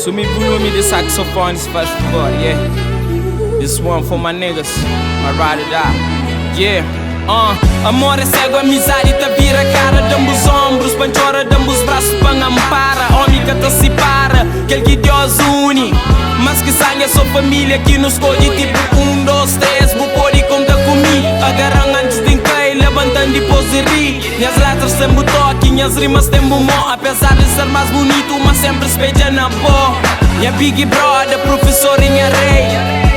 Sumi volume de saxofone, se faz favor, yeah. This one for my niggas, my ride or die, yeah. Amor é cego, amizade tá vira cara. Damos ombros, panchora, damos braços pra ampara. Homem que te separa, aquele que Deus une. Mas que sangue é sua família que nos escolhe. Tipo 1, 2, 3, vou pode contar comigo. Agarram antes de cair, levantando depois de rir. Minhas letras têm toque, minhas rimas têm bumó. Apesar de ser mais bonito, mas sempre espeja na boa. Minha big brother, professor e minha rei.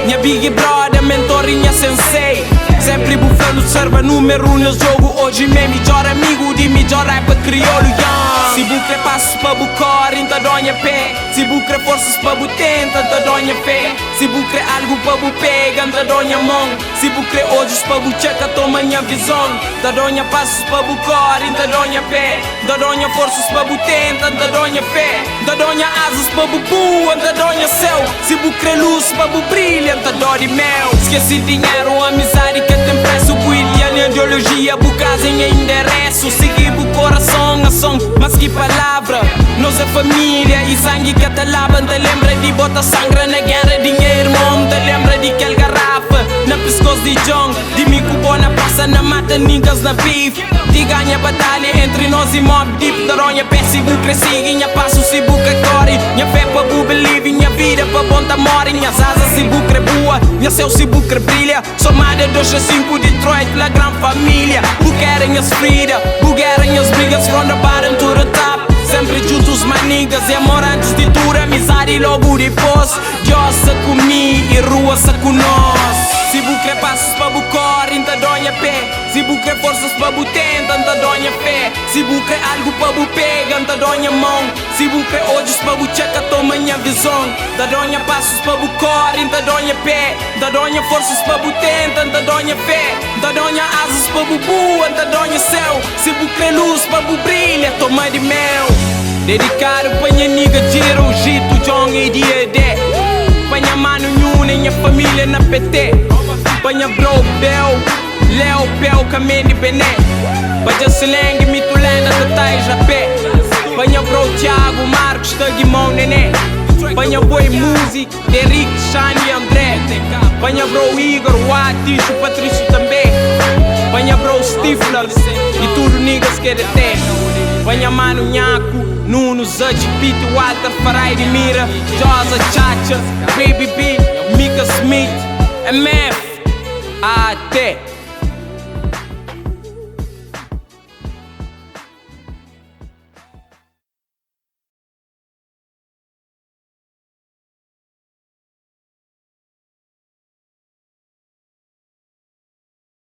Minha big brother, mentor e minha sensei. Sempre bufando, serva número 1 no jogo. Hoje meu melhor amigo de melhor rap crioulo, yeah. Se bucre passos pra bucor, então donha pé. Se bucre forças pra butenta, então donha fé. Se bucre algo pra bu pega, então donha mão. Se bucre olhos pra bu checa, toma minha visão. Da donha passos pra bucor, então donha pé. Da donha forças pra butenta, então donha fé. Da donha asas pra bu pua, então donha céu. Se bucre luz pra bu brilha, então donha mel. Esqueci dinheiro, amizade que tem preço. William, ideologia, bu casa em endereço. Seguir bu coração, ação, mas que palavra. Nós é família e sangue que te lava. Te lembra de bota sangue na guerra, dinheiro, irmão. Te lembra de aquele garrafa na pescoço de John. De mim que boa na praça, na mata, niggas na beef. De ganha batalha entre nós e mob deep. Da ronha pé, se bu cresci, minha passo, se bu core. Minha fé pra bu believe, minha vida pra bom tamore. Minhas asas, se bu cre boa, minha céu, se bu cre brilha. Somada 2 a 5, Detroit, la grande família. Bu querem as frida, bu querem as brigas. From the bottom to the top, sempre juntos, my niggas. E amor antes de tudo, amizade logo depois. Deus sa comigo e rua sa com nós. Se bu cre passos pra bu core, então donha pé. Se bu cre forças pra bu tenta, então donha fé. Se bu cre algo pra bu pega, então donha mão. Se bu cre olhos pra bu checa, toma minha visão. Da donha passos pra bu core, então donha pé. Da donha forças pra bu tenta, então donha fé. Da donha asas pra bu bua, então donha céu. Se bu cre luz pra bu brilha, toma de mel. Dedicado pra minha nigga Jiro, Jito, John e Diede. Pra minha mano Nhuna e minha família na PT. Pra minha bro Bel, Leo, Pel, Kameni, Bené. Pra Jaceleng, Mitulenda, Tatais, Rapé. Pra minha bro Thiago, Marcos, Tagimão, Nené. Pra minha boy Music, Derrick, Shani e André. Pra minha bro Igor, Waticho, Patrício também. Pra minha bro Stifler e tudo niggas que ele tem. Pra minha mano Nhaco, Nuno, Zutch, Pete, Walter, Farai de Mira, Josa, Chacha, Baby B, Mika Smith, MF, até.